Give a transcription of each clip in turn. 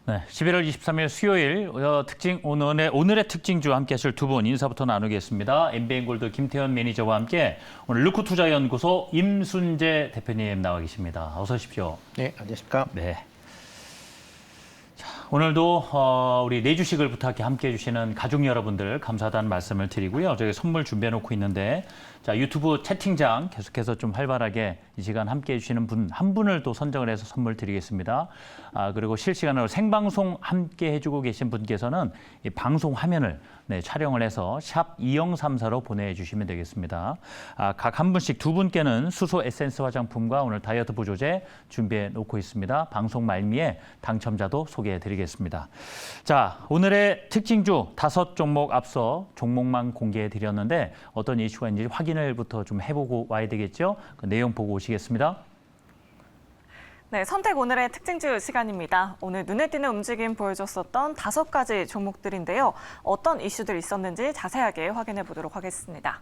네, 11월 23일 수요일 오늘의 특징주 함께 하실 두 분 인사부터 나누겠습니다. MBN골드 김태현 매니저와 함께 오늘 르코투자연구소 임순재 대표님 나와 계십니다. 어서 오십시오. 네, 안녕하십니까. 네. 자, 오늘도 우리 내주식을 부탁해 함께 해주시는 가족 여러분들 감사하다는 말씀을 드리고요. 저희 선물 준비해놓고 있는데 자, 유튜브 채팅장 계속해서 좀 활발하게 이 시간 함께 해주시는 분 한 분을 또 선정을 해서 선물 드리겠습니다. 그리고 실시간으로 생방송 함께 해주고 계신 분께서는 이 방송 화면을 촬영을 해서 샵 2034로 보내주시면 되겠습니다. 각 한 분씩 두 분께는 수소 에센스 화장품과 오늘 다이어트 보조제 준비해 놓고 있습니다. 방송 말미에 당첨자도 소개해 드리겠습니다. 자, 오늘의 특징주 5종목 앞서 종목만 공개해 드렸는데 어떤 이슈가 있는지 확인을부터 좀 해보고 와야 되겠죠? 그 내용 보고 오시겠습니다. 네, 선택 오늘의 특징주 시간입니다. 오늘 눈에 띄는 움직임 보여줬었던 5가지 종목들인데요. 어떤 이슈들이 있었는지 자세하게 확인해 보도록 하겠습니다.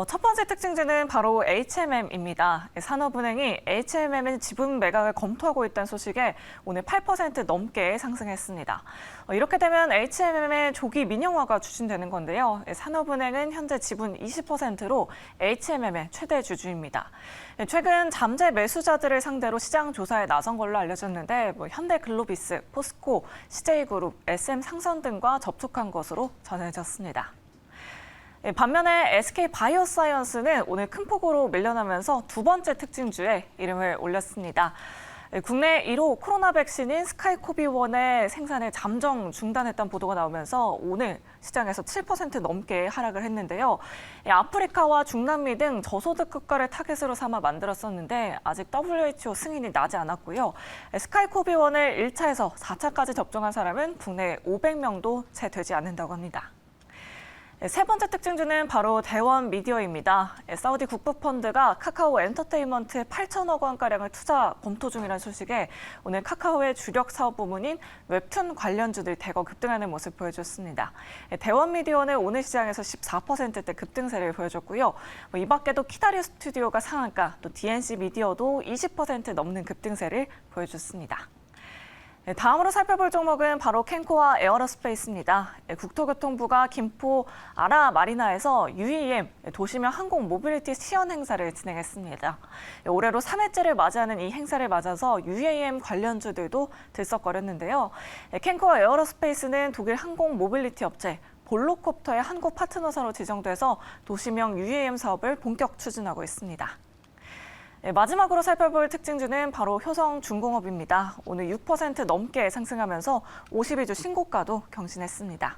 첫 번째 특징주는 바로 HMM입니다. 산업은행이 HMM의 지분 매각을 검토하고 있다는 소식에 오늘 8% 넘게 상승했습니다. 이렇게 되면 HMM의 조기 민영화가 추진되는 건데요. 산업은행은 현재 지분 20%로 HMM의 최대 주주입니다. 최근 잠재 매수자들을 상대로 시장 조사에 나선 걸로 알려졌는데 현대글로비스, 포스코, CJ그룹, SM상선 등과 접촉한 것으로 전해졌습니다. 반면에 SK바이오사이언스는 오늘 큰 폭으로 밀려나면서 두 번째 특징주에 이름을 올렸습니다. 국내 1호 코로나 백신인 스카이코비1의 생산을 잠정 중단했다는 보도가 나오면서 오늘 시장에서 7% 넘게 하락을 했는데요. 아프리카와 중남미 등 저소득 국가를 타겟으로 삼아 만들었었는데 아직 WHO 승인이 나지 않았고요. 스카이코비1을 1차에서 4차까지 접종한 사람은 국내 500명도 채 되지 않는다고 합니다. 세 번째 특징주는 바로 대원 미디어입니다. 사우디 국부펀드가 카카오 엔터테인먼트에 8천억 원가량을 투자 검토 중이라는 소식에 오늘 카카오의 주력 사업 부문인 웹툰 관련주들이 대거 급등하는 모습 보여줬습니다. 대원 미디어는 오늘 시장에서 14%대 급등세를 보여줬고요. 이 밖에도 키다리 스튜디오가 상한가, 또 DNC 미디어도 20% 넘는 급등세를 보여줬습니다. 다음으로 살펴볼 종목은 바로 캔코와 에어로스페이스입니다. 국토교통부가 김포 아라마리나에서 UAM 도시명 항공 모빌리티 시연 행사를 진행했습니다. 올해로 3회째를 맞이하는 이 행사를 맞아서 UAM 관련주들도 들썩거렸는데요. 캔코와 에어로스페이스는 독일 항공 모빌리티 업체 볼로콥터의 한국 파트너사로 지정돼서 도시명 UAM 사업을 본격 추진하고 있습니다. 마지막으로 살펴볼 특징주는 바로 효성중공업입니다. 오늘 6% 넘게 상승하면서 52주 신고가도 경신했습니다.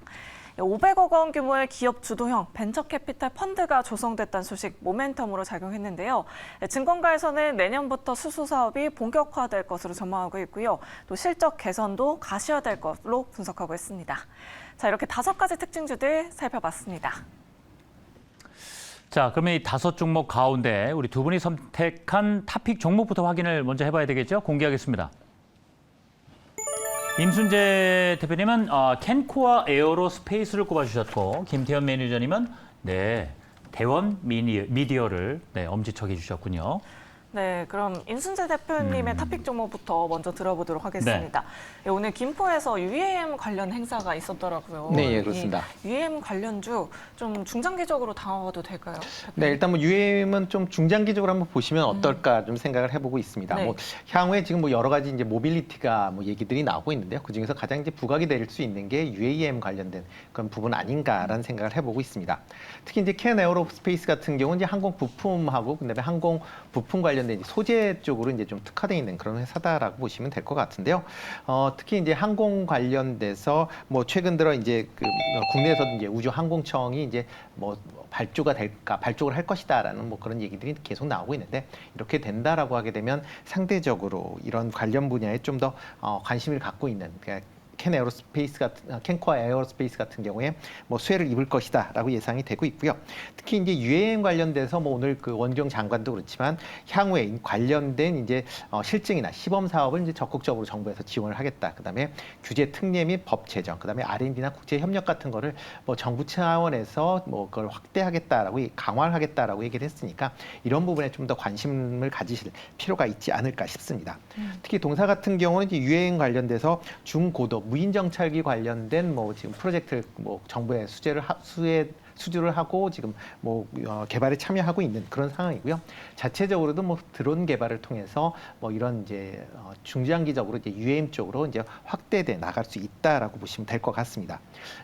500억 원 규모의 기업 주도형 벤처캐피탈 펀드가 조성됐다는 소식 모멘텀으로 작용했는데요. 증권가에서는 내년부터 수소 사업이 본격화될 것으로 전망하고 있고요. 또 실적 개선도 가시화될 것으로 분석하고 있습니다. 자, 이렇게 5가지 특징주들 살펴봤습니다. 자, 그러면 이 5종목 가운데 우리 두 분이 선택한 탑픽 종목부터 확인을 먼저 해봐야 되겠죠? 공개하겠습니다. 임순재 대표님은 캔코와 에어로스페이스를 꼽아주셨고 김태현 매니저님은 대원 미디어를 엄지척해 주셨군요. 네, 그럼 임순재 대표님의 탑픽 종목부터 먼저 들어보도록 하겠습니다. 네. 오늘 김포에서 UAM 관련 행사가 있었더라고요. 네, 그렇습니다. UAM 관련주 좀 중장기적으로 다가와도 될까요? 대표님? 네, 일단 UAM은 좀 중장기적으로 한번 보시면 어떨까 좀 생각을 해보고 있습니다. 네. 향후에 지금 여러 가지 이제 모빌리티가 얘기들이 나오고 있는데요. 그 중에서 가장 이제 부각이 될 수 있는 게 UAM 관련된 그런 부분 아닌가라는 생각을 해보고 있습니다. 특히 이제 캔 에어로스페이스 같은 경우는 이제 항공 부품하고 그다음에 항공 부품 관련된 소재 쪽으로 이제 좀 특화되어 있는 그런 회사다라고 보시면 될 것 같은데요. 특히 이제 항공 관련돼서 최근 들어 이제 국내에서도 이제 우주항공청이 이제 발족을 할 것이다라는 그런 얘기들이 계속 나오고 있는데 이렇게 된다라고 하게 되면 상대적으로 이런 관련 분야에 좀 더 관심을 갖고 있는 캔코아 에어로스페이스 같은 경우에 뭐 수혜를 입을 것이다라고 예상이 되고 있고요. 특히 이제 UAM 관련돼서 뭐 오늘 그 원경 장관도 그렇지만 향후에 관련된 이제 실증이나 시범 사업을 이제 적극적으로 정부에서 지원을 하겠다. 그다음에 규제 특례 및 법 제정, 그다음에 R&D나 국제 협력 같은 거를 뭐 정부 차원에서 뭐 그걸 확대하겠다라고 강화를 하겠다라고 얘기를 했으니까 이런 부분에 좀 더 관심을 가지실 필요가 있지 않을까 싶습니다. 특히 동사 같은 경우는 이제 UAM 관련돼서 중고도 무인 정찰기 관련된 뭐 지금 프로젝트를 뭐 정부에 수주를 하고 지금 뭐 개발에 참여하고 있는 그런 상황이고요. 자체적으로도 뭐 드론 개발을 통해서 뭐 이런 이제 중장기적으로 이제 UAM 쪽으로 이제 확대돼 나갈 수 있다라고 보시면 될 것 같습니다.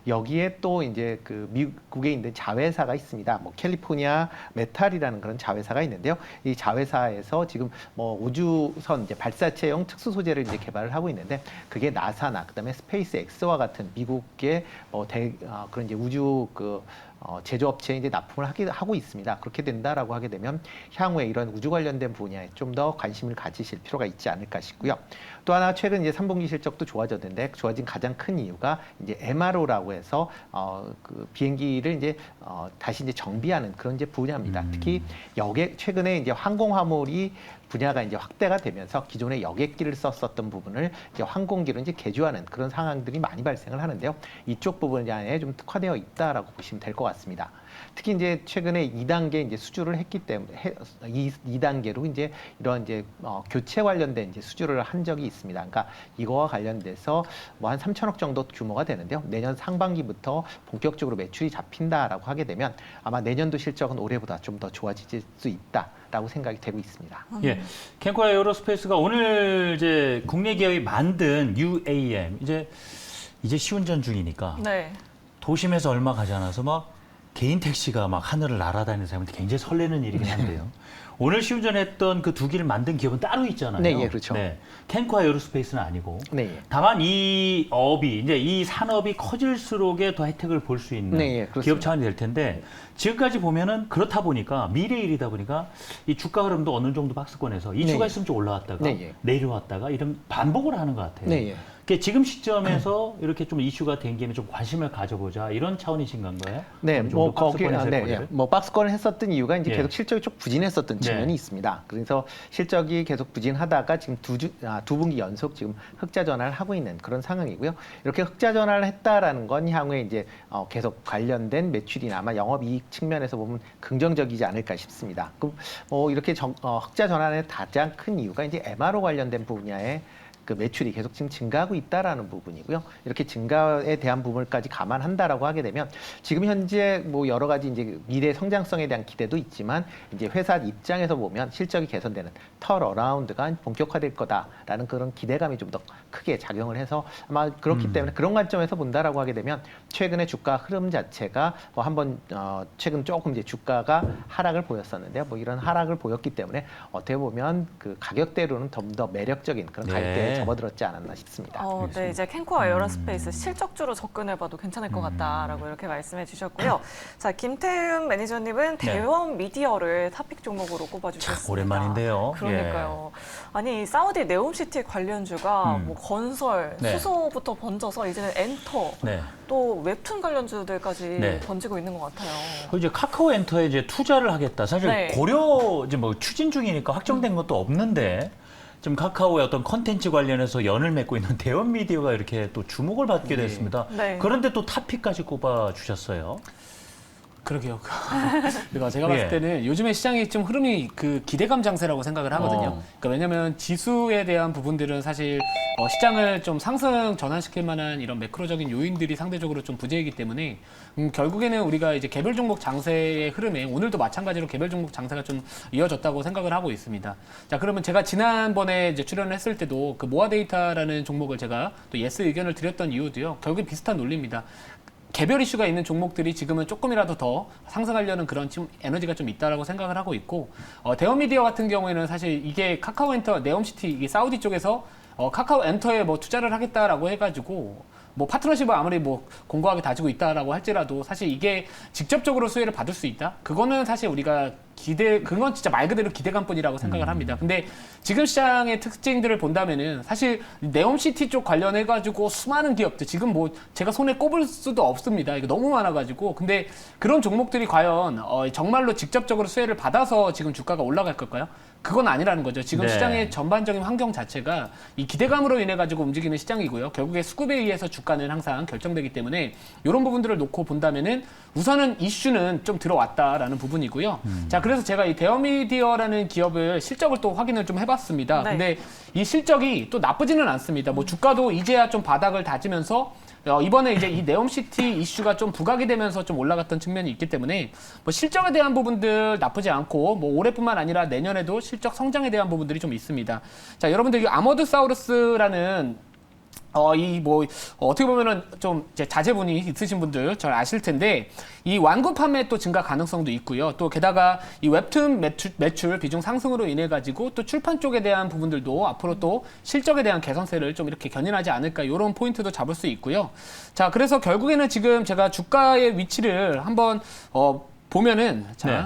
여기에 또 이제 그 미국에 있는 자회사가 있습니다. 뭐 캘리포니아 메탈이라는 그런 자회사가 있는데요. 이 자회사에서 지금 뭐 우주선 이제 발사체용 특수 소재를 이제 개발을 하고 있는데 그게 나사나 그다음에 스페이스 X와 같은 미국의 그런 이제 우주 제조업체에 이제 납품을 하고 있습니다. 그렇게 된다라고 하게 되면 향후에 이런 우주 관련된 분야에 좀 더 관심을 가지실 필요가 있지 않을까 싶고요. 또 하나 최근 이제 3분기 실적도 좋아졌는데 좋아진 가장 큰 이유가 이제 MRO라고 해서 그 비행기를 이제 다시 이제 정비하는 그런 이제 분야입니다. 특히 최근에 이제 항공화물이 분야가 이제 확대가 되면서 기존에 여객기를 썼었던 부분을 이제 항공기로 이제 개조하는 그런 상황들이 많이 발생을 하는데요. 이쪽 부분에 좀 특화되어 있다라고 보시면 될 것 같습니다. 특히 이제 최근에 2단계 이제 수주를 했기 때문에 2단계로 이제 이런 이제 교체 관련된 이제 수주를 한 적이 있습니다. 그러니까 이거와 관련돼서 뭐 한 3천억 정도 규모가 되는데요. 내년 상반기부터 본격적으로 매출이 잡힌다라고 하게 되면 아마 내년도 실적은 올해보다 좀 더 좋아질 수 있다라고 생각이 되고 있습니다. 예, 캔코아 에어로스페이스가 오늘 이제 국내 기업이 만든 UAM 이제 시운전 중이니까 네. 도심에서 얼마 가지 않아서 막 개인 택시가 막 하늘을 날아다니는 사람한테 굉장히 설레는 일이긴 한데요. 오늘 시운전했던 그 두 기를 만든 기업은 따로 있잖아요. 네, 예, 그렇죠. 네, 캔코아 에어로스페이스는 아니고. 네, 예. 다만 이 업이 이제 이 산업이 커질수록의 더 혜택을 볼 수 있는 네, 예, 그렇습니다. 기업 차원이 될 텐데 지금까지 보면은 그렇다 보니까 미래 일이다 보니까 이 주가 흐름도 어느 정도 박스권에서 이슈가 네, 예. 있으면 좀 올라왔다가 네, 예. 내려왔다가 이런 반복을 하는 것 같아요. 네, 예. 그러니까 지금 시점에서 이렇게 좀 이슈가 된 김에 좀 관심을 가져보자 이런 차원이신 건가요? 네, 어느 정도 뭐 박스권에서의 네, 거래를? 뭐 박스권을 했었던 이유가 이제 예. 계속 실적이 좀 부진했었던 측면이 네. 있습니다. 그래서 실적이 계속 부진하다가 지금 두 분기 연속 지금 흑자 전환을 하고 있는 그런 상황이고요. 이렇게 흑자 전환을 했다라는 건 향후에 이제 계속 관련된 매출이나 아마 영업이익 측면에서 보면 긍정적이지 않을까 싶습니다. 그럼 이렇게 흑자 전환의 가장 큰 이유가 이제 MRO 관련된 분야에 그 매출이 계속 지금 증가하고 있다라는 부분이고요. 이렇게 증가에 대한 부분까지 감안한다라고 하게 되면 지금 현재 뭐 여러 가지 이제 미래 성장성에 대한 기대도 있지만 이제 회사 입장에서 보면 실적이 개선되는 턴어라운드가 본격화될 거다라는 그런 기대감이 좀 더 크게 작용을 해서 아마 그렇기 때문에 그런 관점에서 본다라고 하게 되면 최근에 주가 흐름 자체가 뭐 한번 최근 조금 이제 주가가 하락을 보였었는데요. 뭐 이런 하락을 보였기 때문에 어떻게 보면 그 가격대로는 좀 더 매력적인 그런 네. 가격대에 접어들었지 않았나 싶습니다. 네, 이제 캔코아 에어로스페이스 실적주로 접근해봐도 괜찮을 것 같다라고 이렇게 말씀해 주셨고요. 자, 김태훈 매니저님은 대원 미디어를 탑픽 종목으로 꼽아주셨습니다. 오랜만인데요. 그러니까요. 아니, 사우디 네옴시티 관련주가 뭐 건설, 네. 수소부터 번져서 이제는 엔터, 네. 또 웹툰 관련주들까지 네. 번지고 있는 것 같아요. 이제 카카오 엔터에 이제 투자를 하겠다. 사실 네. 이제 뭐 추진 중이니까 확정된 것도 없는데 지금 카카오의 어떤 컨텐츠 관련해서 연을 맺고 있는 대원 미디어가 이렇게 또 주목을 받게 됐습니다. 네. 그런데 또 탑픽까지 꼽아 주셨어요. 그러게요. 그러니까 제가 봤을 때는 요즘에 시장이 좀 흐름이 그 기대감 장세라고 생각을 하거든요. 그러니까 왜냐하면 지수에 대한 부분들은 사실 시장을 좀 상승 전환시킬 만한 이런 매크로적인 요인들이 상대적으로 좀 부재이기 때문에 결국에는 우리가 이제 개별 종목 장세의 흐름에 오늘도 마찬가지로 개별 종목 장세가 좀 이어졌다고 생각을 하고 있습니다. 자, 그러면 제가 지난번에 이제 출연을 했을 때도 그 모아데이터라는 종목을 제가 또 예스 의견을 드렸던 이유도요. 결국엔 비슷한 논리입니다. 개별 이슈가 있는 종목들이 지금은 조금이라도 더 상승하려는 그런 좀 에너지가 좀 있다라고 생각을 하고 있고, 대원 미디어 같은 경우에는 사실 이게 카카오 엔터, 네옴시티, 이게 사우디 쪽에서 카카오 엔터에 뭐 투자를 하겠다라고 해가지고 뭐 파트너십을 아무리 뭐 공고하게 다지고 있다라고 할지라도 사실 이게 직접적으로 수혜를 받을 수 있다? 그거는 사실 우리가 그건 진짜 말 그대로 기대감뿐이라고 생각을 합니다. 근데 지금 시장의 특징들을 본다면은 사실 네옴시티 쪽 관련해가지고 수많은 기업들 지금 뭐 제가 손에 꼽을 수도 없습니다. 이거 너무 많아가지고. 근데 그런 종목들이 과연 정말로 직접적으로 수혜를 받아서 지금 주가가 올라갈 걸까요? 그건 아니라는 거죠. 지금 네. 시장의 전반적인 환경 자체가 이 기대감으로 인해 가지고 움직이는 시장이고요. 결국에 수급에 의해서 주가는 항상 결정되기 때문에 이런 부분들을 놓고 본다면은 우선은 이슈는 좀 들어왔다라는 부분이고요. 자, 그래서 제가 이 대어미디어라는 기업을 실적을 또 확인을 좀 해봤습니다. 네. 근데 이 실적이 또 나쁘지는 않습니다. 뭐 주가도 이제야 좀 바닥을 다지면서 이번에 이제 이 네옴시티 이슈가 좀 부각이 되면서 좀 올라갔던 측면이 있기 때문에 뭐 실적에 대한 부분들 나쁘지 않고 뭐 올해뿐만 아니라 내년에도 실적 성장에 대한 부분들이 좀 있습니다. 자, 여러분들 이 아머드사우루스라는 어떻게 보면은 좀 이제 자제분이 있으신 분들 잘 아실 텐데 이 완구 판매 또 증가 가능성도 있고요. 또 게다가 이 웹툰 매출 비중 상승으로 인해 가지고 또 출판 쪽에 대한 부분들도 앞으로 또 실적에 대한 개선세를 좀 이렇게 견인하지 않을까 이런 포인트도 잡을 수 있고요. 자, 그래서 결국에는 지금 제가 주가의 위치를 한번 보면은 네.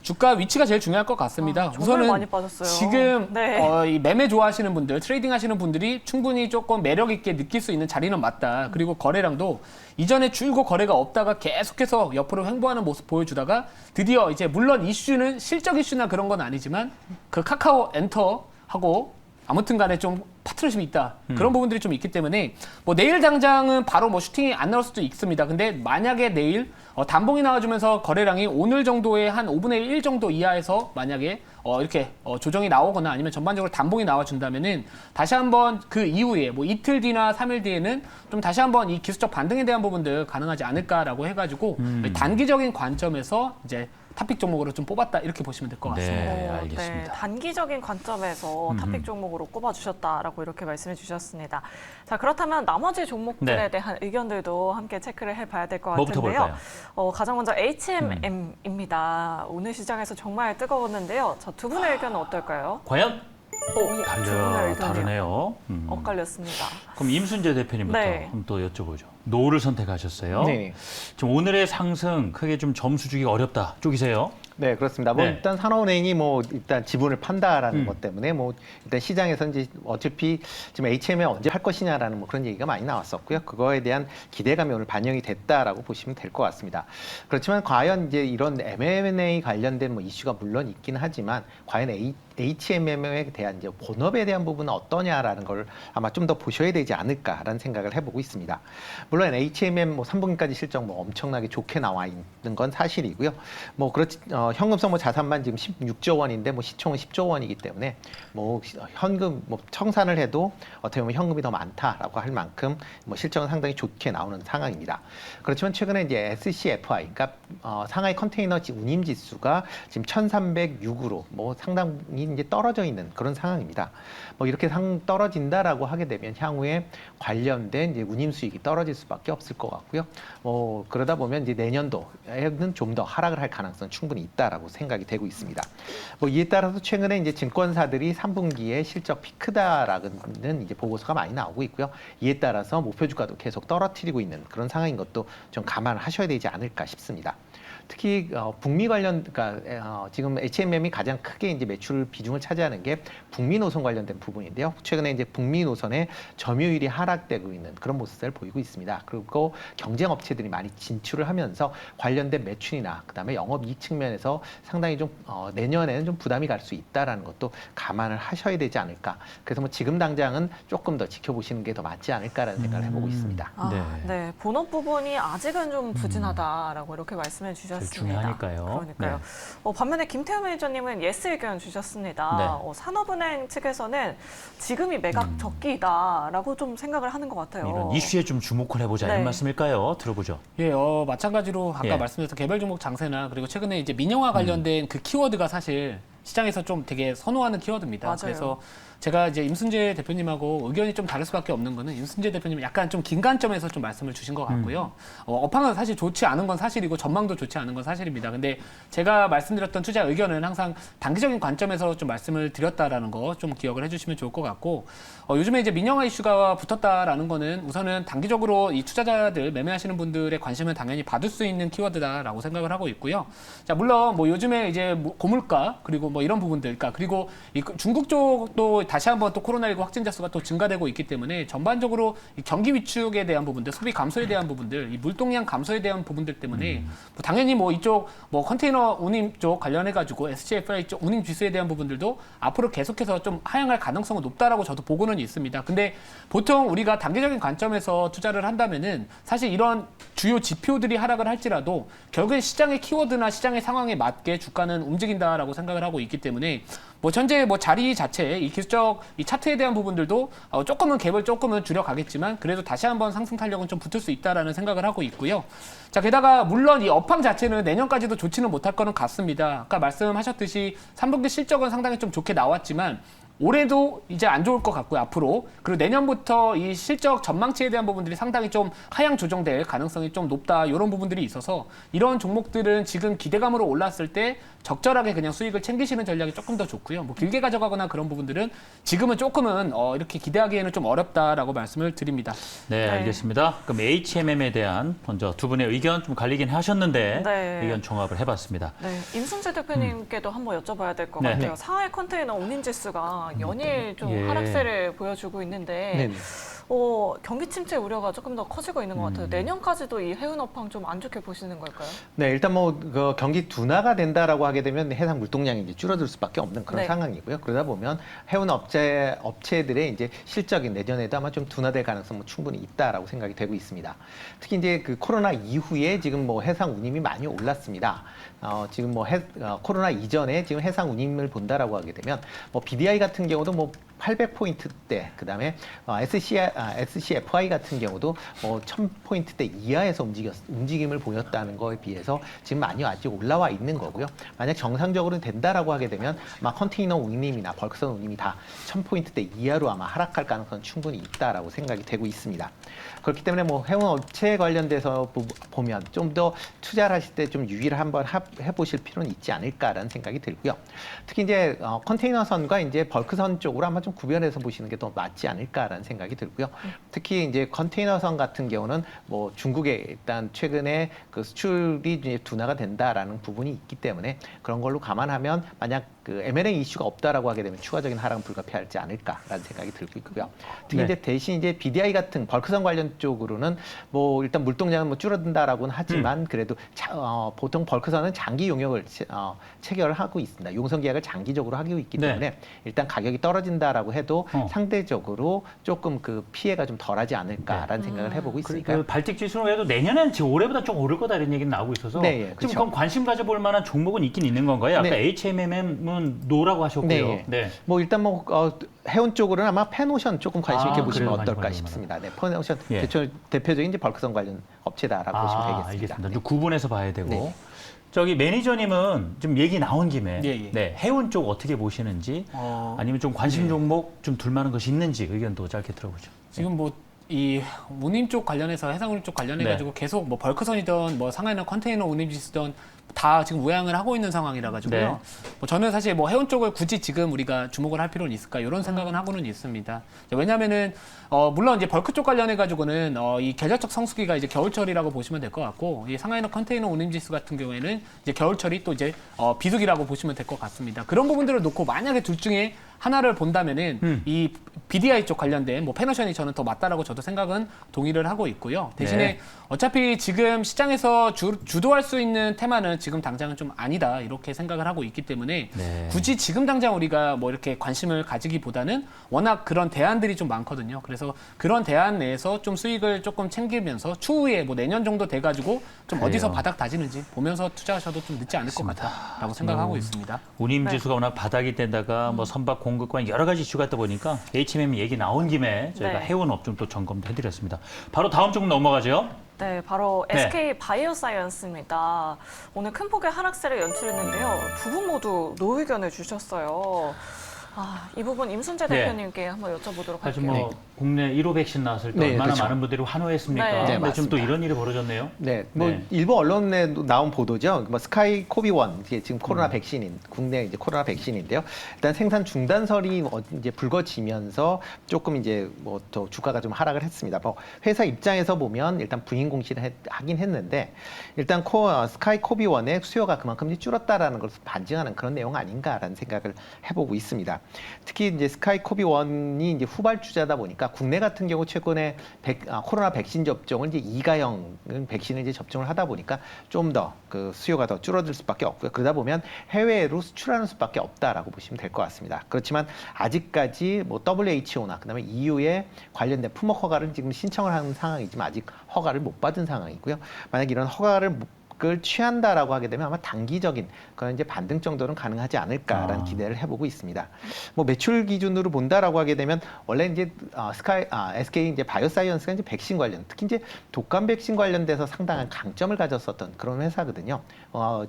주가 위치가 제일 중요할 것 같습니다. 정말 우선은 많이 빠졌어요. 지금 네. 이 매매 좋아하시는 분들, 트레이딩 하시는 분들이 충분히 조금 매력 있게 느낄 수 있는 자리는 맞다. 그리고 거래량도 이전에 줄고 거래가 없다가 계속해서 옆으로 횡보하는 모습 보여주다가 드디어 이제 물론 이슈는 실적 이슈나 그런 건 아니지만 그 카카오 엔터하고 아무튼 간에 좀 파트너십이 있다. 그런 부분들이 좀 있기 때문에 뭐 내일 당장은 바로 뭐 슈팅이 안 나올 수도 있습니다. 근데 만약에 내일 단봉이 나와주면서 거래량이 오늘 정도의 한 5분의 1 정도 이하에서 만약에 이렇게 조정이 나오거나 아니면 전반적으로 단봉이 나와준다면은 다시 한번 그 이후에 뭐 이틀 뒤나 3일 뒤에는 좀 다시 한번 이 기술적 반등에 대한 부분들 가능하지 않을까라고 해가지고 단기적인 관점에서 이제 탑픽 종목으로 좀 뽑았다 이렇게 보시면 될 것 같습니다. 네, 알겠습니다. 단기적인 관점에서 탑픽 종목으로 꼽아주셨다라고 이렇게 말씀해 주셨습니다. 자, 그렇다면 나머지 종목들에 네. 대한 의견들도 함께 체크를 해봐야 될 것 뭐부터 같은데요. 볼까요? 가장 먼저 HMM입니다. 오늘 시장에서 정말 뜨거웠는데요. 자, 두 분의 의견은 어떨까요? 과연? 두 분의 의견이요. 다르네요. 엇갈렸습니다. 그럼 임순재 대표님부터 네. 한번 또 여쭤보죠. 노를 선택하셨어요. 네. 지금 오늘의 상승 크게 좀 점수 주기가 어렵다 쪽이세요. 네, 그렇습니다. 뭐 네. 일단 산업은행이 뭐 일단 지분을 판다라는 음. 것 때문에 뭐 일단 시장에서 이제 어차피 지금 HM에 언제 할 것이냐라는 뭐 그런 얘기가 많이 나왔었고요. 그거에 대한 기대감이 오늘 반영이 됐다라고 보시면 될 것 같습니다. 그렇지만 과연 이제 이런 M&A 관련된 뭐 이슈가 물론 있긴 하지만 과연 HMM에 대한 이제 본업에 대한 부분은 어떠냐라는 걸 아마 좀 더 보셔야 되지 않을까라는 생각을 해보고 있습니다. 물론 HMM 뭐 3분기까지 실적 뭐 엄청나게 좋게 나와 있는 건 사실이고요. 뭐 그렇지 현금성 뭐 자산만 지금 16조 원인데 뭐 시총은 10조 원이기 때문에 뭐 현금 뭐 청산을 해도 어떻게 보면 현금이 더 많다라고 할 만큼 뭐 실적은 상당히 좋게 나오는 상황입니다. 그렇지만 최근에 이제 SCFI 그러니까 상하이 컨테이너 운임 지수가 지금 1,306으로 뭐 상당히 이제 떨어져 있는 그런 상황입니다. 뭐 이렇게 떨어진다라고 하게 되면 향후에 관련된 이제 운임 수익이 떨어질 수밖에 없을 것 같고요. 뭐 그러다 보면 이제 내년도에는 좀 더 하락을 할 가능성 충분히 있다라고 생각이 되고 있습니다. 뭐 이에 따라서 최근에 이제 증권사들이 3분기에 실적 피크다라는 이제 보고서가 많이 나오고 있고요. 이에 따라서 목표 주가도 계속 떨어뜨리고 있는 그런 상황인 것도 좀 감안을 하셔야 되지 않을까 싶습니다. 특히 북미 관련, 그러니까 지금 HMM이 가장 크게 이제 매출 비중을 차지하는 게 북미 노선 관련된 부분인데요. 최근에 이제 북미 노선의 점유율이 하락되고 있는 그런 모습을 보이고 있습니다. 그리고 경쟁 업체들이 많이 진출을 하면서 관련된 매출이나 그다음에 영업이익 측면에서 상당히 좀 내년에는 좀 부담이 갈 수 있다라는 것도 감안을 하셔야 되지 않을까. 그래서 뭐 지금 당장은 조금 더 지켜보시는 게 더 맞지 않을까라는 생각을 해보고 있습니다. 네, 본업 부분이 아직은 좀 부진하다라고 이렇게 말씀해 주셨습니다. 중요하니까요. 그러니까요. 네. 반면에 김태우 매니저님은 예스 의견 주셨습니다. 네. 산업은행 측에서는 지금이 매각 적기다라고 좀 생각을 하는 것 같아요. 이런 이슈에 좀 주목을 해보자 네. 이런 말씀일까요? 들어보죠. 예, 마찬가지로 아까 예. 말씀드렸던 개별 종목 장세나 그리고 최근에 이제 민영화 관련된 그 키워드가 사실 시장에서 좀 되게 선호하는 키워드입니다. 맞아요. 그래서 제가 이제 임순재 대표님하고 의견이 좀 다를 수밖에 없는 거는 임순재 대표님은 약간 좀 긴 관점에서 좀 말씀을 주신 것 같고요. 업황은 사실 좋지 않은 건 사실이고 전망도 좋지 않은 건 사실입니다. 근데 제가 말씀드렸던 투자 의견은 항상 단기적인 관점에서 좀 말씀을 드렸다라는 거 좀 기억을 해주시면 좋을 것 같고 요즘에 이제 민영화 이슈가 붙었다라는 거는 우선은 단기적으로 이 투자자들 매매하시는 분들의 관심을 당연히 받을 수 있는 키워드다라고 생각을 하고 있고요. 자, 물론 뭐 요즘에 이제 고물가 그리고 뭐 이런 부분들, 그러니까 그리고 이 중국 쪽도 다시 한번 또 코로나19 확진자 수가 또 증가되고 있기 때문에 전반적으로 이 경기 위축에 대한 부분들, 소비 감소에 대한 부분들, 이 물동량 감소에 대한 부분들 때문에 뭐 당연히 뭐 이쪽 뭐 컨테이너 운임 쪽 관련해 가지고 SCFI 쪽 운임 지수에 대한 부분들도 앞으로 계속해서 좀 하향할 가능성은 높다라고 저도 보고는 있습니다. 근데 보통 우리가 단기적인 관점에서 투자를 한다면은 사실 이런 주요 지표들이 하락을 할지라도 결국엔 시장의 키워드나 시장의 상황에 맞게 주가는 움직인다라고 생각을 하고 있기 때문에 뭐 현재 뭐 자리 자체 이 기술적 이 차트에 대한 부분들도 조금은 갭을 조금은 줄여가겠지만 그래도 다시 한번 상승 탄력은 좀 붙을 수 있다라는 생각을 하고 있고요. 자, 게다가 물론 이 업황 자체는 내년까지도 좋지는 못할 거는 같습니다. 아까 말씀하셨듯이 3분기 실적은 상당히 좀 좋게 나왔지만 올해도 이제 안 좋을 것 같고요, 앞으로. 그리고 내년부터 이 실적 전망치에 대한 부분들이 상당히 좀 하향 조정될 가능성이 좀 높다, 이런 부분들이 있어서 이런 종목들은 지금 기대감으로 올랐을 때 적절하게 그냥 수익을 챙기시는 전략이 조금 더 좋고요. 뭐 길게 가져가거나 그런 부분들은 지금은 조금은 이렇게 기대하기에는 좀 어렵다라고 말씀을 드립니다. 네, 알겠습니다. 그럼 HMM에 대한 먼저 두 분의 의견 좀 갈리긴 하셨는데 네. 의견 종합을 해봤습니다. 네, 임순재 대표님께도 한번 여쭤봐야 될 것 네. 같아요. 상하이 컨테이너 운임지수가 연일 좀 예. 하락세를 보여주고 있는데 네네. 경기 침체 우려가 조금 더 커지고 있는 것 같아요. 내년까지도 이 해운 업황 좀 안 좋게 보시는 걸까요? 네, 일단 뭐 그 경기 둔화가 된다라고 하게 되면 해상 물동량이 이제 줄어들 수밖에 없는 그런 네. 상황이고요. 그러다 보면 해운 업체들의 이제 실적이 내년에도 아마 좀 둔화될 가능성은 충분히 있다라고 생각이 되고 있습니다. 특히 이제 그 코로나 이후에 지금 뭐 해상 운임이 많이 올랐습니다. 지금 뭐 코로나 이전에 지금 해상 운임을 본다라고 하게 되면 뭐 BDI 같은 경우도 뭐 800포인트대, 그 다음에 SCFI 같은 경우도 뭐 1000포인트대 이하에서 움직임을 보였다는 거에 비해서 지금 많이 아직 올라와 있는 거고요. 만약 정상적으로 된다라고 하게 되면 아마 컨테이너 운임이나 벌크선 운임이 다 1000포인트대 이하로 아마 하락할 가능성은 충분히 있다라고 생각이 되고 있습니다. 그렇기 때문에 뭐 해운 업체 관련돼서 보면 좀 더 투자를 하실 때 좀 유의를 한번 해보실 필요는 있지 않을까라는 생각이 들고요. 특히 이제 컨테이너선과 이제 벌크선 쪽으로 아마 좀 구별해서 보시는 게 더 맞지 않을까라는 생각이 들고요. 특히 이제 컨테이너선 같은 경우는 뭐 중국에 일단 최근에 그 수출이 이제 둔화가 된다라는 부분이 있기 때문에 그런 걸로 감안하면 만약 그 M&A 이슈가 없다라고 하게 되면 추가적인 하락은 불가피하지 않을까라는 생각이 들고 있고요. 특히 네. 이제 대신 이제 BDI 같은 벌크선 관련 쪽으로는 뭐 일단 물동량은 뭐 줄어든다라고는 하지만 그래도 보통 벌크선은 장기 용역을 체결을 하고 있습니다. 용선 계약을 장기적으로 하고 있기 네. 때문에 일단 가격이 떨어진다라고 해도 상대적으로 조금 그 피해가 좀 덜하지 않을까라는 생각을 해보고 있으니까요. 그 발틱 지수는 그래도 내년에는 지금 올해보다 좀 오를 거다 이런 얘기는 나오고 있어서 네, 예, 지금 그렇죠. 그럼 관심 가져볼 만한 종목은 있긴 있는 건가요? 아까 네. HMM은 노라고 하셨고요. 네. 뭐 일단 뭐 해운 쪽으로는 아마 페노션 조금 관심 있게 보시면 그래요? 어떨까 관심 싶습니다. 네, 페노션 예. 대표적인 이제 벌크선 관련 업체다라고 보시면 되겠습니다. 알겠습니다. 좀 구분해서 봐야 되고. 네. 저기 매니저님은 좀 얘기 나온 김에 예. 네, 해운 쪽 어떻게 보시는지 아니면 좀 관심 종목 좀 둘만한 것이 있는지 의견도 짧게 들어보죠. 지금 뭐 이 운임 쪽 관련해서 해상운임 쪽 관련해 가지고 계속 뭐 벌크선이든 뭐 상하이나 컨테이너 운임 지수든 다 지금 우양을 하고 있는 상황이라 가지고요. 네. 뭐 저는 사실 뭐 해운 쪽을 굳이 지금 우리가 주목을 할 필요는 있을까 이런 생각은 하고는 있습니다. 왜냐하면은 물론 이제 벌크 쪽 관련해 가지고는 이 계절적 성수기가 이제 겨울철이라고 보시면 될 것 같고 이 상하이나 컨테이너 운임 지수 같은 경우에는 이제 겨울철이 또 이제 비수기라고 보시면 될 것 같습니다. 그런 부분들을 놓고 만약에 둘 중에 하나를 본다면은 이 BDI 쪽 관련된 뭐 페노션이 저는 더 맞다라고 저도 생각은 동의를 하고 있고요. 대신에 네. 어차피 지금 시장에서 주도할 수 있는 테마는 지금 당장은 좀 아니다 이렇게 생각을 하고 있기 때문에 네. 굳이 지금 당장 우리가 뭐 이렇게 관심을 가지기보다는 워낙 그런 대안들이 좀 많거든요. 그래서 그런 대안 내에서 좀 수익을 조금 챙기면서 추후에 뭐 내년 정도 돼가지고 좀 그래요. 어디서 바닥 다지는지 보면서 투자하셔도 좀 늦지 않을 것 같다라고 생각하고 있습니다. 운임 네. 지수가 워낙 바닥이 된다가 뭐 선박 공급과 여러 가지 이슈가 있다 보니까 HMM 얘기 나온 김에 저희가 네. 해운 업종 또 점검도 해드렸습니다. 바로 다음 쪽 넘어가죠. 네, 바로 네. SK 바이오사이언스입니다. 오늘 큰 폭의 하락세를 연출했는데요. 두 분 모두 노 의견을 주셨어요. 이 부분 임순재 네. 대표님께 한번 여쭤보도록 사실 할게요. 뭐 국내 1호 백신 나왔을 때 네, 얼마나 그렇죠. 많은 분들이 환호했습니까? 네. 네, 근데 지금 또 맞습니다. 이런 일이 벌어졌네요. 네, 뭐 네. 일부 언론에 나온 보도죠. 뭐 스카이 코비1 이게 지금 코로나 백신인 국내 이제 코로나 백신인데요. 일단 생산 중단설이 이제 불거지면서 조금 이제 뭐 더 주가가 좀 하락을 했습니다. 뭐 회사 입장에서 보면 일단 부인 공시를 하긴 했는데 일단 스카이 코비1의 수요가 그만큼 줄었다라는 것을 반증하는 그런 내용 아닌가라는 생각을 해보고 있습니다. 특히 이제 스카이 코비1이 이제 후발주자다 보니까 국내 같은 경우 최근에 코로나 백신 접종을 이제 2가형 백신을 이제 접종을 하다 보니까 좀 더 그 수요가 더 줄어들 수밖에 없고요. 그러다 보면 해외로 수출하는 수밖에 없다라고 보시면 될 것 같습니다. 그렇지만 아직까지 뭐 WHO나 그다음에 EU에 관련된 품목 허가를 지금 신청을 하는 상황이지만 아직 허가를 못 받은 상황이고요. 만약 이런 허가를 취한다라고 하게 되면 아마 단기적인 그런 이제 반등 정도는 가능하지 않을까라는 기대를 해보고 있습니다. 뭐 매출 기준으로 본다라고 하게 되면 원래 이제 SK 이제 바이오사이언스가 이제 백신 관련, 특히 이제 독감 백신 관련돼서 상당한 강점을 가졌었던 그런 회사거든요.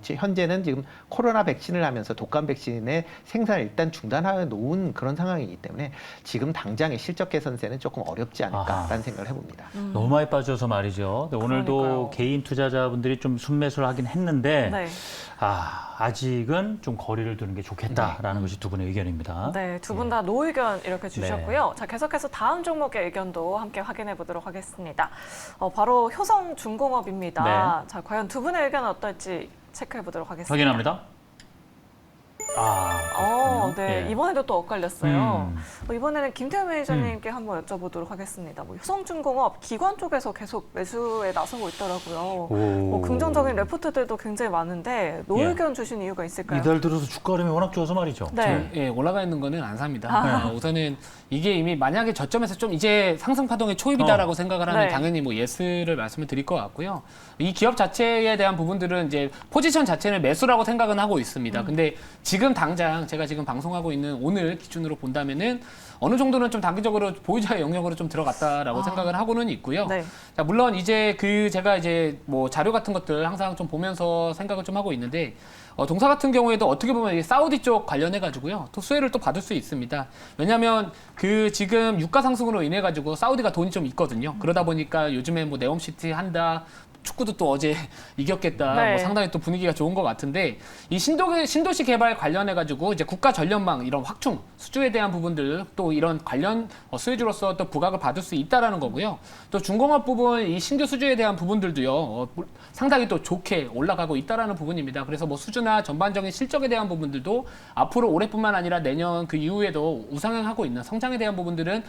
현재는 지금 코로나 백신을 하면서 독감 백신의 생산을 일단 중단하여 놓은 그런 상황이기 때문에 지금 당장의 실적 개선세는 조금 어렵지 않을까라는 생각을 해봅니다. 너무 많이 빠져서 말이죠. 근데 오늘도 그러니까요. 개인 투자자분들이 좀 순매수를 하긴 했는데 네. 아직은 좀 거리를 두는 게 좋겠다라는 것이 두 분의 의견입니다. 네, 두 분 다 노의견 이렇게 주셨고요. 자, 계속해서 다음 종목의 의견도 함께 확인해 보도록 하겠습니다. 바로 효성중공업입니다. 네. 자, 과연 두 분의 의견은 어떨지 체크해 보도록 하겠습니다. 확인합니다. 그렇군요. 네, 예. 이번에도 또 엇갈렸어요. 이번에는 김태우 매니저님께 한번 여쭤보도록 하겠습니다. 뭐 효성중공업 기관 쪽에서 계속 매수에 나서고 있더라고요. 뭐 긍정적인 레포트들도 굉장히 많은데 노의견 주신 이유가 있을까요? 이달 들어서 주가 흐름이 워낙 좋아서 말이죠. 네. 예, 올라가 있는 거는 안 삽니다. 우선은 이게 이미 만약에 저점에서 좀 이제 상승 파동의 초입이다라고 생각을 하면 네. 당연히 뭐 예스를 말씀을 드릴 것 같고요. 이 기업 자체에 대한 부분들은 이제 포지션 자체는 매수라고 생각은 하고 있습니다. 근데 지금 당장 제가 지금 방송하고 있는 오늘 기준으로 본다면은 어느 정도는 좀 단기적으로 보유자의 영역으로 좀 들어갔다라고 생각을 하고는 있고요. 네. 자, 물론 이제 제가 이제 뭐 자료 같은 것들 항상 좀 보면서 생각을 좀 하고 있는데 동사 같은 경우에도 어떻게 보면 사우디 쪽 관련해 가지고요. 또 수혜를 또 받을 수 있습니다. 왜냐하면 지금 유가 상승으로 인해 가지고 사우디가 돈이 좀 있거든요. 그러다 보니까 요즘에 뭐 네옴시티 한다. 축구도 또 어제 이겼겠다. 네. 뭐 상당히 또 분위기가 좋은 것 같은데 이 신도시 개발 관련해 가지고 이제 국가 전력망 이런 확충 수주에 대한 부분들 또 이런 관련 수혜주로서 또 부각을 받을 수 있다라는 거고요. 또 중공업 부분 이 신규 수주에 대한 부분들도요 상당히 또 좋게 올라가고 있다라는 부분입니다. 그래서 뭐 수주나 전반적인 실적에 대한 부분들도 앞으로 올해뿐만 아니라 내년 그 이후에도 우상향하고 있는 성장에 대한 부분들은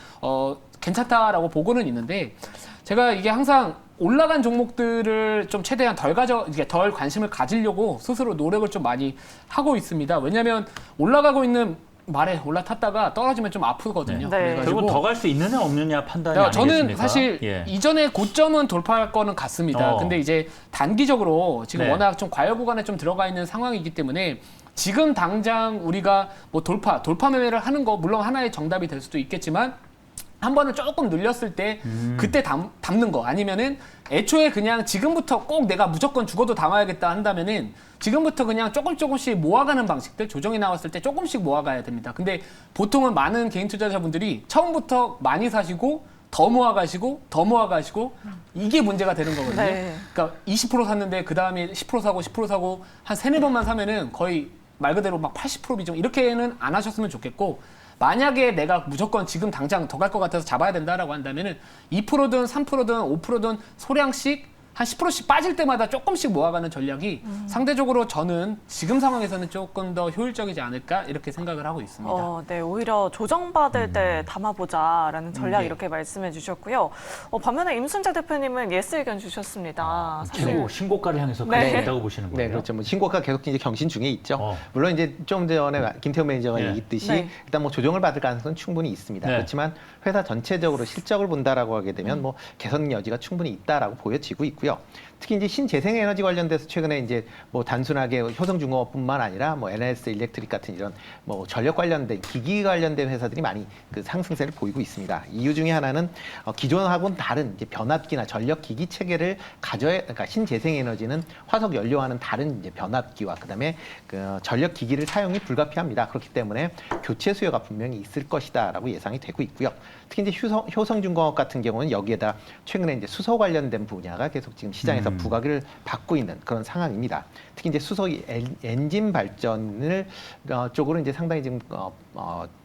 괜찮다라고 보고는 있는데. 제가 이게 항상 올라간 종목들을 좀 최대한 덜 관심을 가지려고 스스로 노력을 좀 많이 하고 있습니다. 왜냐하면 올라가고 있는 말에 올라탔다가 떨어지면 좀 아프거든요. 네. 그래가지고 결국은 더 갈 수 있느냐 없느냐 판단이 저는 아니겠습니까? 사실 예. 이전에 고점은 돌파할 거는 같습니다. 근데 이제 단기적으로 지금 네. 워낙 좀 과열 구간에 좀 들어가 있는 상황이기 때문에 지금 당장 우리가 뭐 돌파 매매를 하는 거 물론 하나의 정답이 될 수도 있겠지만 한 번을 조금 늘렸을 때 그때 담는 거 아니면은 애초에 그냥 지금부터 꼭 내가 무조건 죽어도 담아야겠다 한다면은 지금부터 그냥 조금씩 모아가는 방식들 조정이 나왔을 때 조금씩 모아가야 됩니다. 근데 보통은 많은 개인 투자자분들이 처음부터 많이 사시고 더 모아가시고 이게 문제가 되는 거거든요. 네. 그러니까 20% 샀는데 그 다음에 10% 사고 10% 사고 한 3-4번만 사면은 거의 말 그대로 막 80% 비중 이렇게는 안 하셨으면 좋겠고 만약에 내가 무조건 지금 당장 더 갈 것 같아서 잡아야 된다라고 한다면은 2%든 3%든 5%든 소량씩 한 10%씩 빠질 때마다 조금씩 모아가는 전략이 상대적으로 저는 지금 상황에서는 조금 더 효율적이지 않을까 이렇게 생각을 하고 있습니다. 네, 오히려 조정받을 때 담아보자라는 전략 네. 이렇게 말씀해 주셨고요. 반면에 임순재 대표님은 예스 의견 주셨습니다. 최고 신고가를 향해서 네. 가고 있다고 보시는 거예요? 네, 그렇죠. 뭐 신고가 계속 이제 경신 중에 있죠. 어. 물론 이제 좀 전에 김태우 매니저가 네. 얘기했듯이 네. 일단 뭐 조정을 받을 가능성은 충분히 있습니다. 네. 그렇지만 회사 전체적으로 실적을 본다라고 하게 되면 뭐 개선 여지가 충분히 있다라고 보여지고 있고요. 있고요. 특히 이제 신재생에너지 관련돼서 최근에 이제 뭐 단순하게 효성중공업뿐만 아니라 뭐 NS 일렉트릭 같은 이런 뭐 전력 관련된 기기 관련된 회사들이 많이 그 상승세를 보이고 있습니다. 이유 중에 하나는 기존하고는 다른 이제 변압기나 전력 기기 체계를 그러니까 신재생에너지는 화석 연료와는 다른 이제 변압기와 그다음에 그 전력 기기를 사용이 불가피합니다. 그렇기 때문에 교체 수요가 분명히 있을 것이다라고 예상이 되고 있고요. 특히 이제 효성중공업 같은 경우는 여기에다 최근에 이제 수소 관련된 분야가 계속 지금 시장에서 부각을 받고 있는 그런 상황입니다. 특히 이제 수소 엔진 발전을 쪽으로 이제 상당히 지금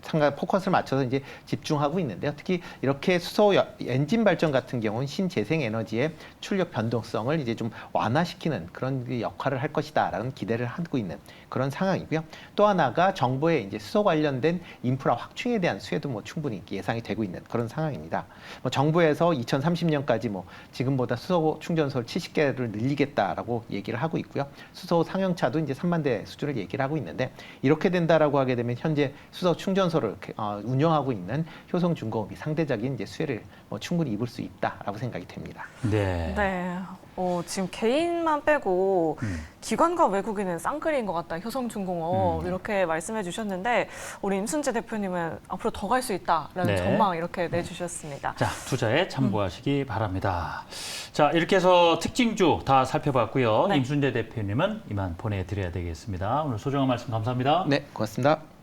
상당히 포커스를 맞춰서 이제 집중하고 있는데요. 특히 이렇게 수소 엔진 발전 같은 경우는 신재생 에너지의 출력 변동성을 이제 좀 완화시키는 그런 역할을 할 것이다라는 기대를 하고 있는 그런 상황이고요. 또 하나가 정부의 이제 수소 관련된 인프라 확충에 대한 수혜도 뭐 충분히 예상이 되고 있는 그런 상황입니다. 뭐 정부에서 2030년까지 뭐 지금보다 수소 충전소를 70개를 늘리겠다라고 얘기를 하고 있고요. 수소 상용차도 이제 3만 대 수준을 얘기를 하고 있는데 이렇게 된다라고 하게 되면 현재 수소 충전소를 운영하고 있는 효성중공업이 상대적인 이제 수혜를 뭐 충분히 입을 수 있다라고 생각이 됩니다. 네. 네. 지금 개인만 빼고 기관과 외국인은 쌍끌이인 것 같다. 효성중공업 이렇게 말씀해 주셨는데 우리 임순재 대표님은 앞으로 더 갈 수 있다라는 네. 전망 이렇게 내주셨습니다. 자, 투자에 참고하시기 바랍니다. 자, 이렇게 해서 특징주 다 살펴봤고요. 네. 임순재 대표님은 이만 보내드려야 되겠습니다. 오늘 소중한 말씀 감사합니다. 네, 고맙습니다.